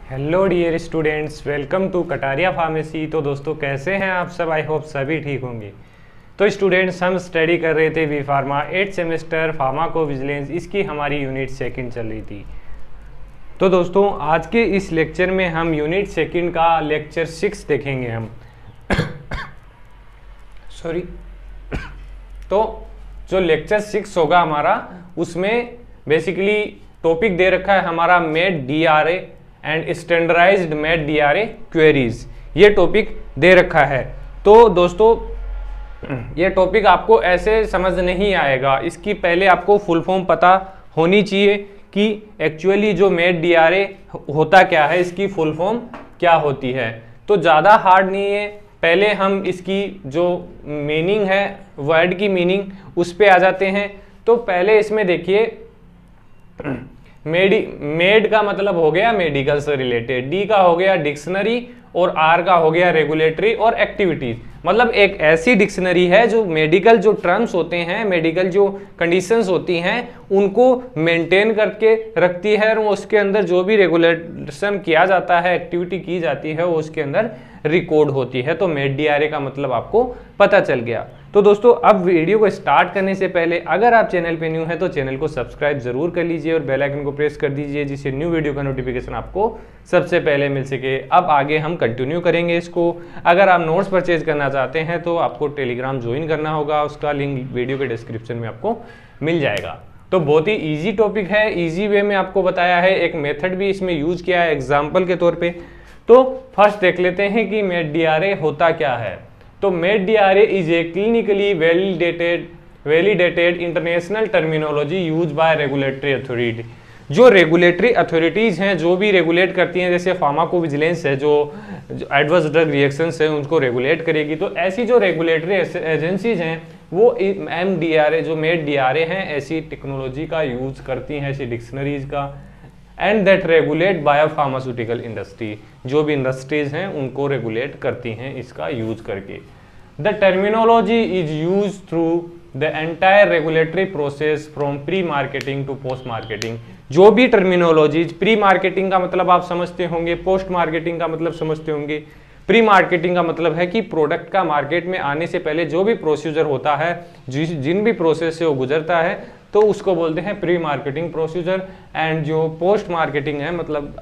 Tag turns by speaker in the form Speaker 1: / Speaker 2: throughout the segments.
Speaker 1: Hello dear students, welcome to Kataria pharmacy. तो दोस्तों कैसे हैं आप सब? आई होप सभी ठीक होंगे। तो स्टूडेंट्स, हम स्टडी कर रहे थे B pharma 8th semester pharmacovigilance. इसकी हमारी यूनिट सेकंड चल रही थी। तो दोस्तों आज के इस लेक्चर में हम यूनिट सेकंड का लेक्चर 6 देखेंगे हम सॉरी। तो जो लेक्चर 6 होगा हमारा, उसमें बेसिकली टॉपिक दे रखा है हमारा med DRA and standardized med DRA queries. ये टॉपिक दे रखा है। तो दोस्तों ये टॉपिक आपको ऐसे समझ नहीं आएगा, इसकी पहले आपको फुल फॉर्म पता होनी चाहिए कि एक्चुअली जो मेड DRA होता क्या है, इसकी फुल फॉर्म क्या होती है। तो ज़्यादा हार्ड नहीं है, पहले हम इसकी जो मीनिंग है, वर्ड की मीनिंग, उस पे आ जाते हैं। तो पहले इसमें देखिए, मेड का मतलब हो गया मेडिकल से रिलेटेड, डी का हो गया डिक्शनरी और आर का हो गया रेगुलेटरी और एक्टिविटीज। मतलब एक ऐसी डिक्शनरी है जो मेडिकल जो टर्म्स होते हैं, मेडिकल जो कंडीशंस होती हैं, उनको मेंटेन करके रखती है और उसके अंदर जो भी रेगुलेशन किया जाता है, एक्टिविटी की जाती है, वो उसके अंदर रिकॉर्ड होती है। तो मेड DRA का मतलब आपको पता चल गया। तो दोस्तों अब वीडियो को स्टार्ट करने से पहले अगर आप चैनल पे न्यू हैं तो चैनल को सब्सक्राइब जरूर कर लीजिए और बेल आइकन को प्रेस कर दीजिए, जिससे न्यू वीडियो का नोटिफिकेशन आपको सबसे पहले मिल सके। अब आगे हम कंटिन्यू करेंगे इसको। अगर आप नोट्स परचेज करना चाहते हैं तो आपको टेलीग्राम ज्वाइन करना होगा, उसका लिंक वीडियो के डिस्क्रिप्शन में आपको मिल जाएगा। तो बहुत ही ईजी टॉपिक है, ईजी वे में आपको बताया है, एक मेथड भी इसमें यूज किया है एग्जाम्पल के तौर पर। तो फर्स्ट देख लेते हैं कि मेड DRA होता क्या है। तो made DRA is a clinically validated international terminology use by regulatory authority. जो रेगुलेटरी अथॉरिटीज हैं, जो भी रेगुलेट करती हैं, जैसे फार्माकोविजिलेंस है जो एडवर्स ड्रग रिएक्शंस है उनको रेगुलेट करेगी, तो ऐसी जो रेगुलेटरी एजेंसीज हैं वो MDRA जो मेड DRA हैं ऐसी टेक्नोलॉजी का यूज करती हैं, ऐसी डिक्शनरीज का। And that regulate biopharmaceutical industry, जो भी इंडस्ट्रीज हैं उनको रेगुलेट करती हैं इसका यूज करके। The terminology is use through the entire regulatory process from pre marketing to post marketing. जो भी टर्मिनोलॉजीज, प्री मार्केटिंग का मतलब आप समझते होंगे, पोस्ट मार्केटिंग का मतलब समझते होंगे। प्री मार्केटिंग का मतलब है कि प्रोडक्ट का मार्केट में आने से पहले जो भी प्रोसीजर होता है, जिन भी प्रोसेस से वो गुजरता है, तो उसको बोलते हैं प्री मार्केटिंग प्रोसीजर। एंड जो पोस्ट मार्केटिंग है मतलब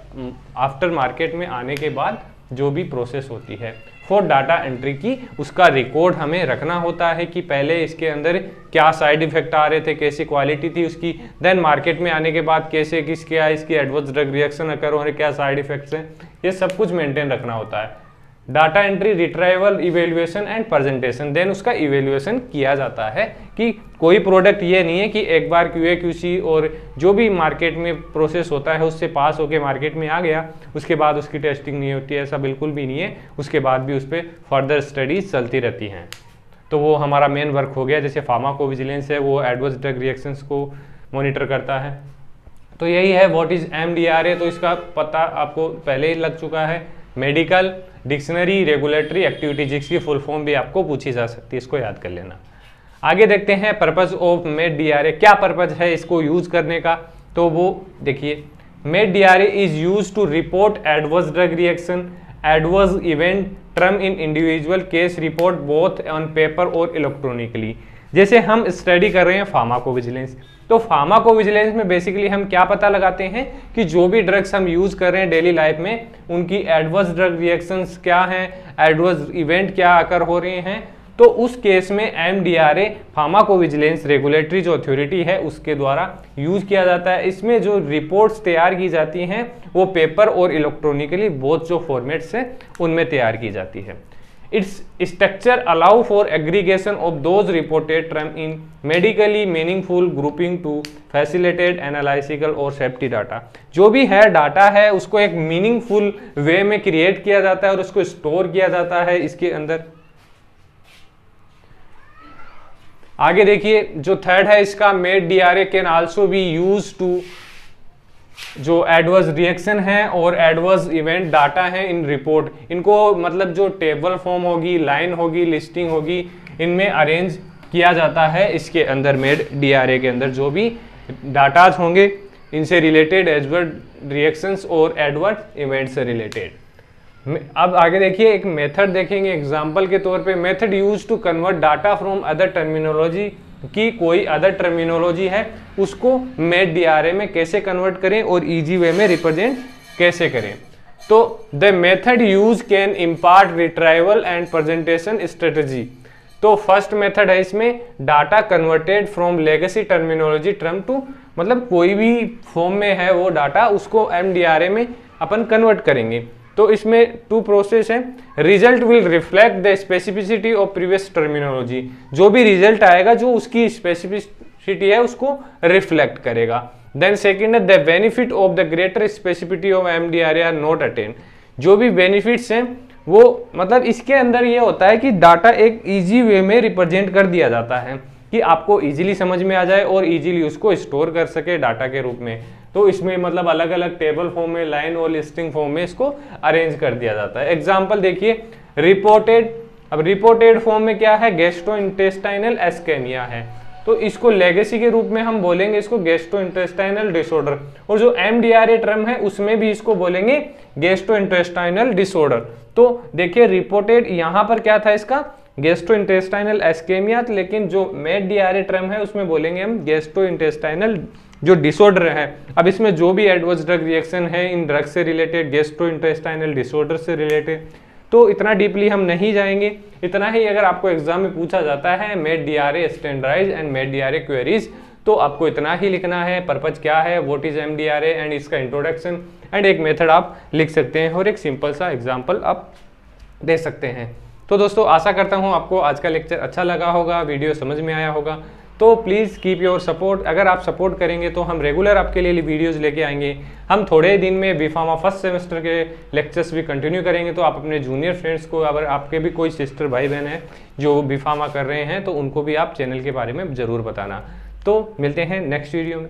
Speaker 1: आफ्टर मार्केट में आने के बाद जो भी प्रोसेस होती है। फॉर डाटा एंट्री की उसका रिकॉर्ड हमें रखना होता है कि पहले इसके अंदर क्या साइड इफेक्ट आ रहे थे, कैसी क्वालिटी थी उसकी, देन मार्केट में आने के बाद कैसे क्या इसकी एडवर्स ड्रग रिएक्शन अकर हो रहे, क्या साइड इफेक्ट्स हैं, ये सब कुछ मेंटेन रखना होता है। Data entry, retrieval, evaluation and presentation, then उसका इवेल्युएशन किया जाता है कि कोई प्रोडक्ट ये नहीं है कि एक बार QA QC और जो भी मार्केट में प्रोसेस होता है उससे पास होके मार्केट में आ गया, उसके बाद उसकी टेस्टिंग नहीं होती है, ऐसा बिल्कुल भी नहीं है। उसके बाद भी उस पर फर्दर स्टडीज चलती रहती हैं। तो वो हमारा मेन वर्क हो गया। जैसे फार्माकोविजिलेंस है वो एडवर्स ड्रग रिएक्शंस को मॉनिटर करता है। तो यही है व्हाट इज MDRA। तो इसका पता आपको पहले ही लग चुका है, मेडिकल डिक्शनरी रेगुलेटरी एक्टिविटी, जिसकी फुल फॉर्म भी आपको पूछी जा सकती है, इसको याद कर लेना। आगे देखते हैं पर्पज ऑफ मेड DRA, क्या पर्पज है इसको यूज करने का। तो वो देखिए, med DRA is use to report adverse drug reaction, adverse event term in individual case report both on paper और इलेक्ट्रॉनिकली। जैसे हम स्टडी कर रहे हैं फार्माकोविजिलेंस, तो फार्माकोविजिलेंस में बेसिकली हम क्या पता लगाते हैं कि जो भी ड्रग्स हम यूज कर रहे हैं डेली लाइफ में, उनकी एडवर्स ड्रग रिएक्शंस क्या हैं, एडवर्स इवेंट क्या अकर हो रहे हैं। तो उस केस में MDRA फार्माकोविजिलेंस रेगुलेटरी जो अथॉरिटी है उसके द्वारा यूज किया जाता है। इसमें जो रिपोर्ट्स तैयार की जाती हैं वो पेपर और इलेक्ट्रॉनिकली बोथ जो फॉर्मेट्स हैं उनमें तैयार की जाती है। Its structure allow for aggregation of those reported terms in medically meaningful grouping to facilitate analytical और safety data। जो भी है डाटा है उसको एक मीनिंगफुल वे में क्रिएट किया जाता है और उसको स्टोर किया जाता है इसके अंदर। आगे देखिए, जो थर्ड है इसका, med DRA can also be use to जो एडवर्स रिएक्शन है और एडवर्स इवेंट डाटा है इन रिपोर्ट, इनको मतलब जो टेबल फॉर्म होगी, लाइन होगी, लिस्टिंग होगी, इनमें अरेंज किया जाता है इसके अंदर मेड DRA के अंदर जो भी डाटाज होंगे। इनसे रिलेटेड एडवर्ड रिएक्शंस और एडवर्ड इवेंट से रिलेटेड। अब आगे देखिए एक मेथड देखेंगे एग्जांपल के तौर पे, method use to convert data from other terminology, कि कोई अदर टर्मिनोलॉजी है उसको मेड डीआरए में कैसे कन्वर्ट करें और इजी वे में रिप्रेजेंट कैसे करें। तो the method use can impart retrieval and presentation strategy. तो फर्स्ट मेथड है इसमें data converted from legacy terminology term to, मतलब कोई भी फॉर्म में है वो डाटा उसको एमडीआरए में अपन कन्वर्ट करेंगे। तो इसमें टू प्रोसेस है, result will reflect the specificity of previous terminology, जो भी रिजल्ट आएगा जो उसकी स्पेसिफिसिटी है उसको रिफ्लेक्ट करेगा। Then second is the benefit of the greater specificity of MDRA are not attain. जो भी बेनिफिट्स हैं वो मतलब इसके अंदर ये होता है कि डाटा एक इजी वे में रिप्रेजेंट कर दिया जाता है कि आपको इजीली समझ में आ जाए और इजीली उसको स्टोर कर सके डाटा के रूप में। तो इसमें मतलब अलग अलग टेबल फॉर्म में, लाइन और लिस्टिंग फॉर्म में इसको अरेंज कर दिया जाता है। एग्जाम्पल देखिए रिपोर्टेड, अब रिपोर्टेड फॉर्म में क्या है, गैस्ट्रोइंटेस्टाइनल एस्केमिया है, तो इसको लेगेसी के रूप में हम बोलेंगे इसको गैस्ट्रोइंटेस्टाइनल डिसऑर्डर, और जो एमडीआरए टर्म है उसमें भी इसको बोलेंगे गैस्ट्रोइंटेस्टाइनल डिसऑर्डर। तो देखिए रिपोर्टेड यहाँ पर क्या था इसका गैस्ट्रोइंटेस्टाइनल एस्केमिया, लेकिन जो मेड डीआरए टर्म है उसमें बोलेंगे हम गैस्ट्रोइंटेस्टाइनल जो डिसऑर्डर है। अब इसमें जो भी एडवर्स ड्रग रिएक्शन है इन ड्रग से रिलेटेड, गैस्ट्रोइंटेस्टाइनल डिसऑर्डर से रिलेटेड, तो इतना डीपली हम नहीं जाएंगे। इतना ही अगर आपको एग्जाम में पूछा जाता है med DRA standardize and med DRA queries, तो आपको इतना ही लिखना है, पर्पज क्या है, व्हाट इज एमडीआरए एंड इसका इंट्रोडक्शन एंड एक मेथड आप लिख सकते हैं और एक सिंपल सा एग्जाम्पल आप दे सकते हैं। तो दोस्तों आशा करता हूँ आपको आज का लेक्चर अच्छा लगा होगा, वीडियो समझ में आया होगा। तो प्लीज़ कीप योर सपोर्ट, अगर आप सपोर्ट करेंगे तो हम रेगुलर आपके लिए वीडियोज़ लेके आएंगे। हम थोड़े दिन में बीफार्मा फर्स्ट सेमेस्टर के लेक्चर्स भी कंटिन्यू करेंगे, तो आप अपने जूनियर फ्रेंड्स को, अगर आपके भी कोई सिस्टर भाई बहन है जो बीफार्मा कर रहे हैं तो उनको भी आप चैनल के बारे में ज़रूर बताना। तो मिलते हैं नेक्स्ट वीडियो में।